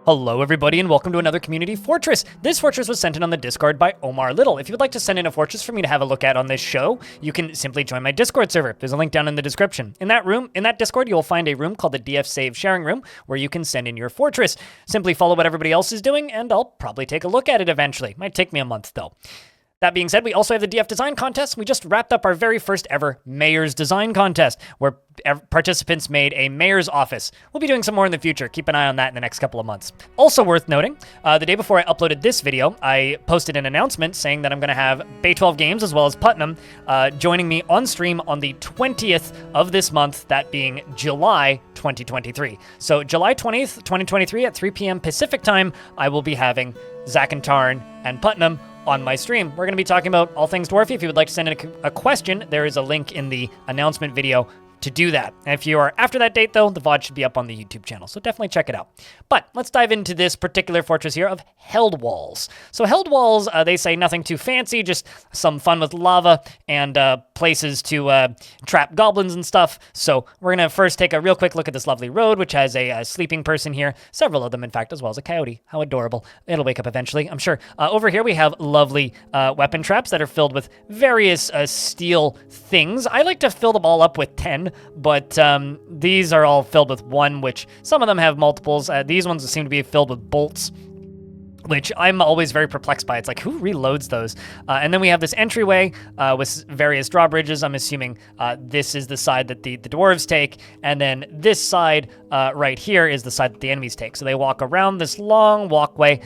Hello everybody and welcome to another community fortress. This fortress was sent in on the Discord by Omar. If you would like to send in a fortress for me to have a look at on this show, you can simply join my Discord server. There's a link down in the description. In that Discord, you will find a room called the DF Save Sharing Room where you can send in your fortress. Simply follow what everybody else is doing and I'll probably take a look at it eventually. Might take me a month though. That being said, we also have the DF Design Contest. We just wrapped up our very first ever Mayor's Design Contest, where participants made a mayor's office. We'll be doing some more in the future. Keep an eye on that in the next couple of months. Also worth noting, the day before I uploaded this video, I posted an announcement saying that I'm going to have Bay 12 Games as well as Putnam joining me on stream on the 20th of this month, that being July 2023. So July 20th, 2023 at 3 p.m. Pacific time, I will be having Zach and Tarn and Putnam on my stream. We're going to be talking about all things Dwarfy. If you would like to send in a question, there is a link in the announcement video to do that. And if you are after that date, though, the VOD should be up on the YouTube channel, so definitely check it out. But let's dive into this particular fortress here of Heldwalls. So Heldwalls, they say nothing too fancy, just some fun with lava and places to trap goblins and stuff. So we're going to first take a real quick look at this lovely road, which has a sleeping person here, several of them, in fact, as well as a coyote. How adorable. It'll wake up eventually, I'm sure. Over here, we have lovely weapon traps that are filled with various steel things. I like to fill them all up with 10, but these are all filled with 1, which some of them have multiples. These ones seem to be filled with bolts, which I'm always very perplexed by. It's like, who reloads those? And then we have this entryway with various drawbridges. I'm assuming this is the side that the dwarves take, and then this side right here is the side that the enemies take. So they walk around this long walkway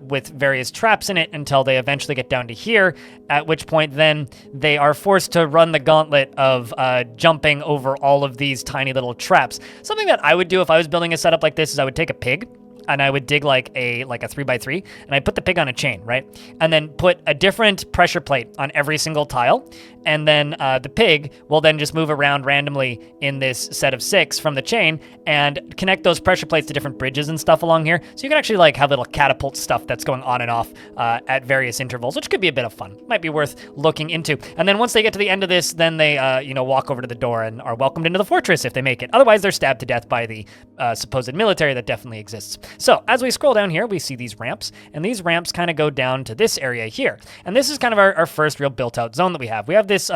with various traps in it until they eventually get down to here, at which point then they are forced to run the gauntlet of jumping over all of these tiny little traps. Something that I would do if I was building a setup like this is I would take a pig, and I would dig like a 3x3, and I'd put the pig on a chain, right? And then put a different pressure plate on every single tile, and then the pig will then just move around randomly in this set of 6 from the chain and connect those pressure plates to different bridges and stuff along here. So you can actually like have little catapult stuff that's going on and off at various intervals, which could be a bit of fun. Might be worth looking into. And then once they get to the end of this, then they walk over to the door and are welcomed into the fortress if they make it. Otherwise, they're stabbed to death by the supposed military that definitely exists. So as we scroll down here, we see these ramps, and these ramps kind of go down to this area here. And this is kind of our first real built-out zone that we have. We have this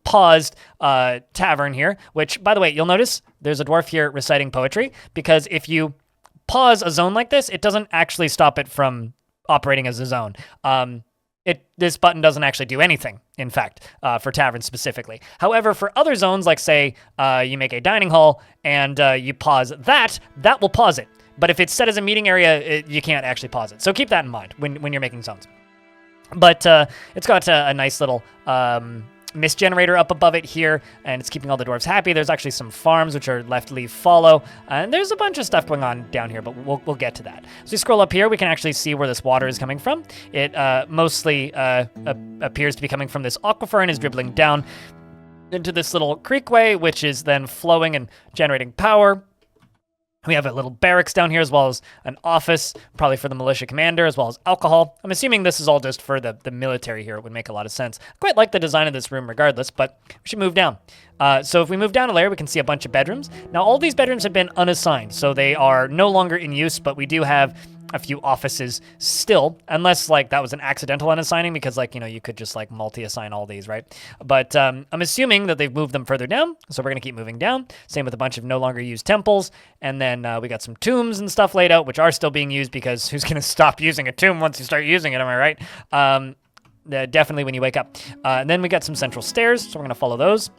paused tavern here, which, by the way, you'll notice there's a dwarf here reciting poetry, because if you pause a zone like this, it doesn't actually stop it from operating as a zone. This button doesn't actually do anything, in fact, for taverns specifically. However, for other zones, like say you make a dining hall and you pause that will pause it. But if it's set as a meeting area, you can't actually pause it. So keep that in mind when you're making zones. But it's got a nice little mist generator up above it here, and it's keeping all the dwarves happy. There's actually some farms, which are left, leave, follow, and there's a bunch of stuff going on down here, but we'll get to that. As we scroll up here, we can actually see where this water is coming from. It mostly appears to be coming from this aquifer and is dribbling down into this little creekway, which is then flowing and generating power. We have a little barracks down here, as well as an office, probably for the militia commander, as well as alcohol. I'm assuming this is all just for the military here. It would make a lot of sense. I quite like the design of this room regardless, but we should move down. So if we move down a layer, we can see a bunch of bedrooms. Now, all these bedrooms have been unassigned, so they are no longer in use, but we do have a few offices still, unless like that was an accidental unassigning, because like, you could just like multi-assign all these, right? But I'm assuming that they've moved them further down, so we're gonna keep moving down. Same with a bunch of no longer used temples, and then we got some tombs and stuff laid out, which are still being used, because who's gonna stop using a tomb once you start using it, am I right? Definitely when you wake up. And then we got some central stairs, so we're gonna follow those.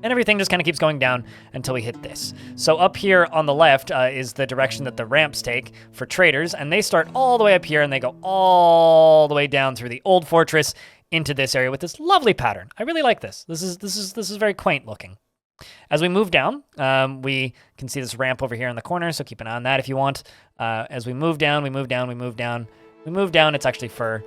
And everything just kind of keeps going down until we hit this. So up here on the left is the direction that the ramps take for traders, and they start all the way up here and they go all the way down through the old fortress into this area with this lovely pattern. I really like this. This is very quaint looking. As we move down, we can see this ramp over here in the corner, so keep an eye on that if you want. As we move down, we move down, we move down, we move down. It's actually for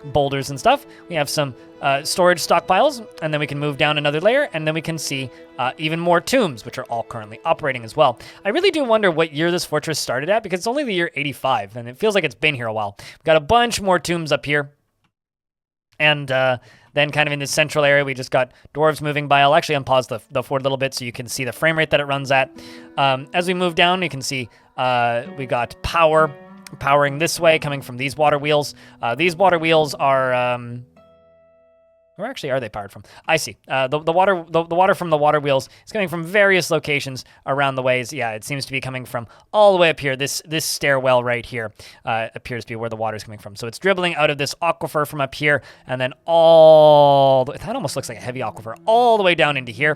boulders and stuff. We have some storage stockpiles, and then we can move down another layer, and then we can see even more tombs, which are all currently operating as well. I really do wonder what year this fortress started at, because it's only the year 85, and it feels like it's been here a while. We've got a bunch more tombs up here, and Then kind of in the central area, we just got dwarves moving by. I'll actually unpause the fort a little bit so you can see the frame rate that it runs at. As we move down, you can see we got powering this way, coming from these water wheels. These water wheels are... where actually are they powered from? I see. The water from the water wheels is coming from various locations around the ways. Yeah, it seems to be coming from all the way up here. This stairwell right here appears to be where the water is coming from. So it's dribbling out of this aquifer from up here, and then that almost looks like a heavy aquifer, all the way down into here,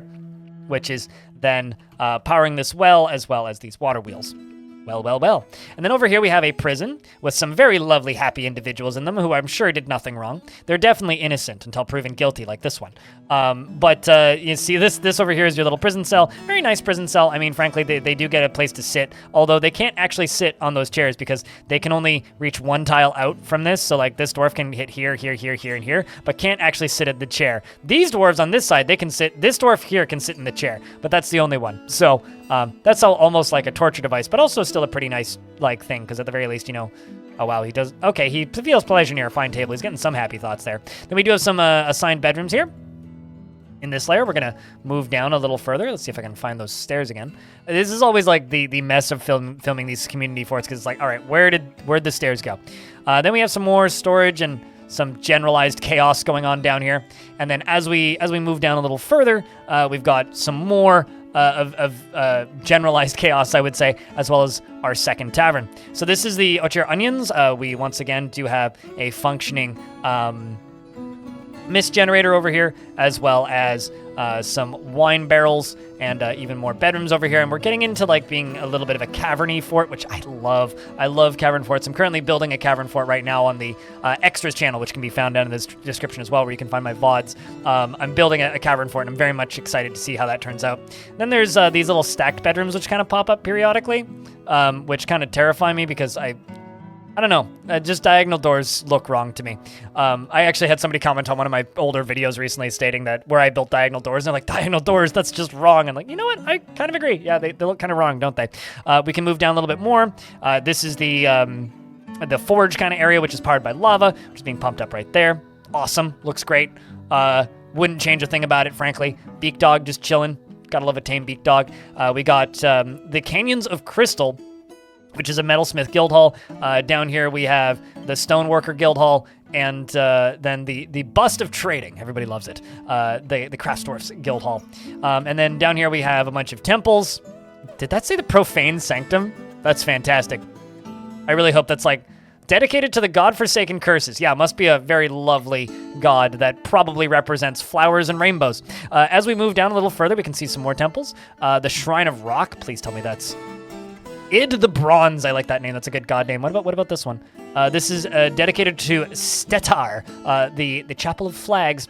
which is then powering this well as these water wheels. Well. And then over here we have a prison with some very lovely, happy individuals in them who I'm sure did nothing wrong. They're definitely innocent until proven guilty, like this one. But you see, this over here is your little prison cell. Very nice prison cell. I mean, frankly, they do get a place to sit, although they can't actually sit on those chairs because they can only reach one tile out from this. So, like, this dwarf can hit here, and here, but can't actually sit at the chair. These dwarves on this side, they can sit. This dwarf here can sit in the chair, but that's the only one. So, that's almost like a torture device, but also still a pretty nice, like, thing, because at the very least, you know, oh, wow, he does, okay, he feels pleasure near a fine table. He's getting some happy thoughts there. Then we do have some assigned bedrooms here. In this layer, we're going to move down a little further. Let's see if I can find those stairs again. This is always, like, the mess of filming these community forts, because it's like, all right, where'd the stairs go? Then we have some more storage and some generalized chaos going on down here. And then as we move down a little further, we've got some more of generalized chaos, I would say, as well as our second tavern. So this is the Ocher Onions. We once again do have a functioning mist generator over here, as well as some wine barrels and even more bedrooms over here. And we're getting into, like, being a little bit of a caverny fort, which I love. I love cavern forts. I'm currently building a cavern fort right now on the extras channel, which can be found down in this description as well, where you can find my VODs. I'm building a cavern fort, and I'm very much excited to see how that turns out. Then there's these little stacked bedrooms, which kind of pop up periodically, which kind of terrify me because I don't know, just diagonal doors look wrong to me. I actually had somebody comment on one of my older videos recently stating that where I built diagonal doors, and they're like, diagonal doors, that's just wrong. I'm like, you know what? I kind of agree. Yeah, they look kind of wrong, don't they? We can move down a little bit more. This is the forge kind of area, which is powered by lava, which is being pumped up right there. Awesome. Looks great. Wouldn't change a thing about it, frankly. Beak dog just chilling. Gotta love a tame beak dog. We got the Canyons of Crystal, which is a metalsmith guild hall. Down here we have the stoneworker guild hall, and then the bust of trading. Everybody loves it. The craftsdwarfs guild hall. And then down here we have a bunch of temples. Did that say the profane sanctum? That's fantastic. I really hope that's, like, dedicated to the godforsaken curses. Yeah, must be a very lovely god that probably represents flowers and rainbows. As we move down a little further, we can see some more temples. The Shrine of Rock. Please tell me that's Id the Bronze. I like that name. That's a good god name. What about this one? This is dedicated to Stetar, the Chapel of Flags.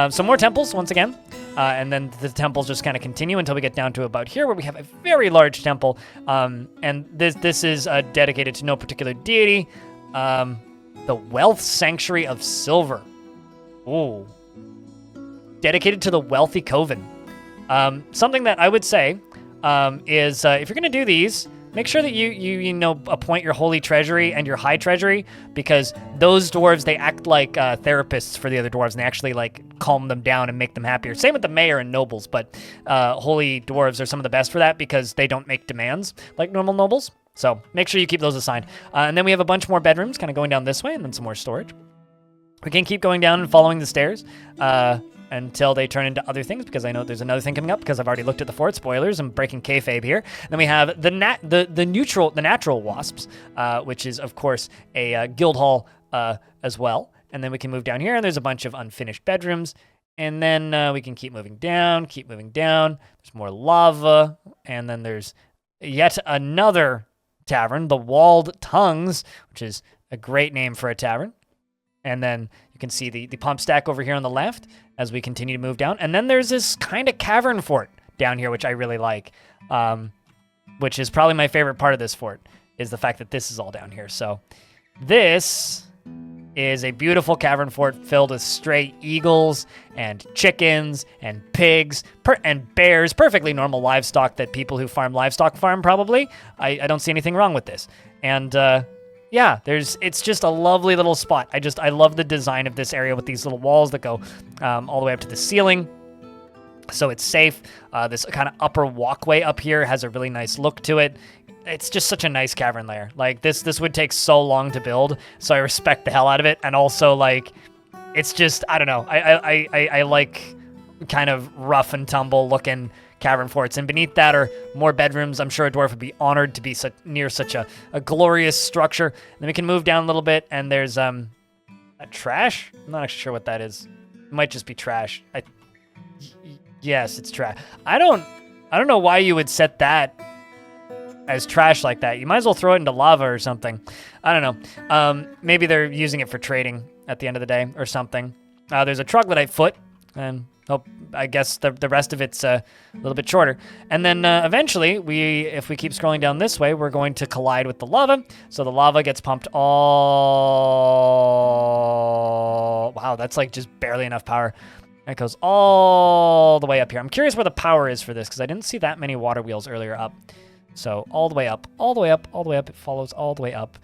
Some more temples, once again. And then the temples just kind of continue until we get down to about here, where we have a very large temple. And this is dedicated to no particular deity. The Wealth Sanctuary of Silver. Ooh. Dedicated to the wealthy coven. Something that I would say is if you're going to do these, make sure that you know, appoint your holy treasury and your high treasury, because those dwarves, they act like therapists for the other dwarves, and they actually, like, calm them down and make them happier. Same with the mayor and nobles, but holy dwarves are some of the best for that because they don't make demands like normal nobles. So make sure you keep those assigned. And then we have a bunch more bedrooms kind of going down this way, and then some more storage. We can keep going down and following the stairs until they turn into other things, because I know there's another thing coming up, because I've already looked at the fort. Spoilers, I'm breaking kayfabe here. Then we have the natural wasps, which is, of course, a guild hall as well. And then we can move down here, and there's a bunch of unfinished bedrooms. And then we can keep moving down. There's more lava, and then there's yet another tavern, the Walled Tongues, which is a great name for a tavern. And then you can see the pump stack over here on the left as we continue to move down. And then there's this kind of cavern fort down here, which I really like, which is probably my favorite part of this fort, is the fact that this is all down here. So this is a beautiful cavern fort filled with stray eagles and chickens and pigs and bears, perfectly normal livestock that people who farm livestock farm, probably. I don't see anything wrong with this. And yeah, it's just a lovely little spot. I love the design of this area with these little walls that go all the way up to the ceiling. So it's safe. This kind of upper walkway up here has a really nice look to it. It's just such a nice cavern lair. Like this would take so long to build, so I respect the hell out of it. And also like, it's just, I don't know. I like kind of rough and tumble looking cavern forts, and beneath that are more bedrooms. I'm sure a dwarf would be honored to be near such a glorious structure. And then we can move down a little bit, and there's a trash. I'm not actually sure what that is. It might just be trash. Yes, it's trash. I don't know why you would set that as trash like that. You might as well throw it into lava or something. I don't know. Maybe they're using it for trading at the end of the day or something. There's a troglodyte foot, and I guess the rest of it's a little bit shorter. And then eventually, if we keep scrolling down this way, we're going to collide with the lava. So the lava gets pumped all... Wow, that's like just barely enough power. It goes all the way up here. I'm curious where the power is for this, because I didn't see that many water wheels earlier up. So all the way up, all the way up, all the way up. It follows all the way up,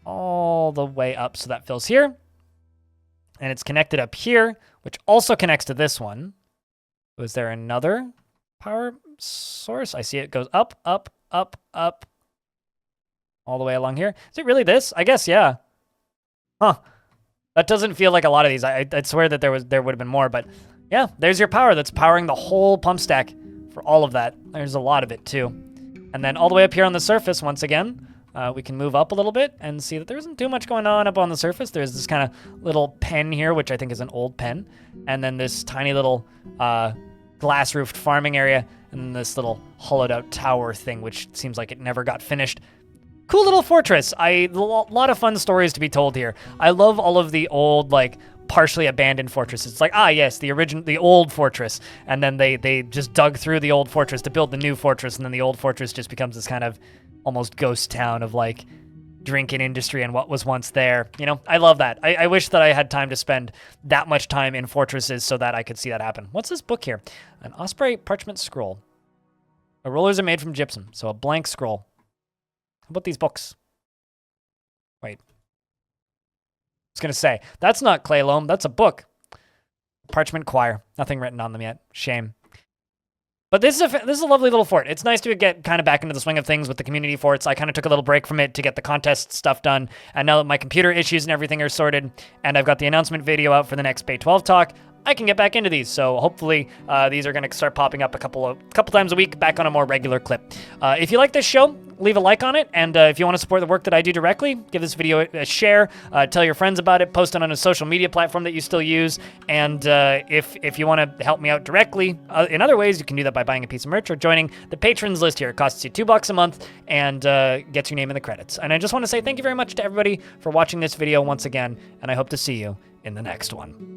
all the way up. So that fills here. And it's connected up here, which also connects to this one. Was there another power source? I see it goes up, up, up, up, all the way along here. Is it really this? I guess, yeah. Huh. That doesn't feel like a lot of these. I'd swear that there would have been more, but yeah, there's your power. That's powering the whole pump stack for all of that. There's a lot of it too. And then all the way up here on the surface, once again, we can move up a little bit and see that there isn't too much going on up on the surface. There's this kind of little pen here, which I think is an old pen. And then this tiny little glass-roofed farming area, and then this little hollowed-out tower thing, which seems like it never got finished. Cool little fortress. A lot of fun stories to be told here. I love all of the old, like, partially abandoned fortresses. It's like, yes, the old fortress. And then they just dug through the old fortress to build the new fortress, and then the old fortress just becomes this kind of almost ghost town of, like, drinking industry and what was once there. You know, I love that. I wish that I had time to spend that much time in fortresses so that I could see that happen. What's this book here? An osprey parchment scroll. The rollers are made from gypsum, so a blank scroll. How about these books? Wait. I was going to say, that's not clay loam, that's a book. Parchment choir. Nothing written on them yet. Shame. But this is a lovely little fort. It's nice to get kind of back into the swing of things with the community forts. I kind of took a little break from it to get the contest stuff done. And now that my computer issues and everything are sorted, and I've got the announcement video out for the next Bay 12 talk, I can get back into these. So hopefully these are going to start popping up a couple times a week back on a more regular clip. If you like this show, leave a like on it. And if you want to support the work that I do directly, give this video a share, tell your friends about it, post it on a social media platform that you still use. And if you want to help me out directly in other ways, you can do that by buying a piece of merch or joining the patrons list here. It costs you $2 a month and gets your name in the credits. And I just want to say thank you very much to everybody for watching this video once again, and I hope to see you in the next one.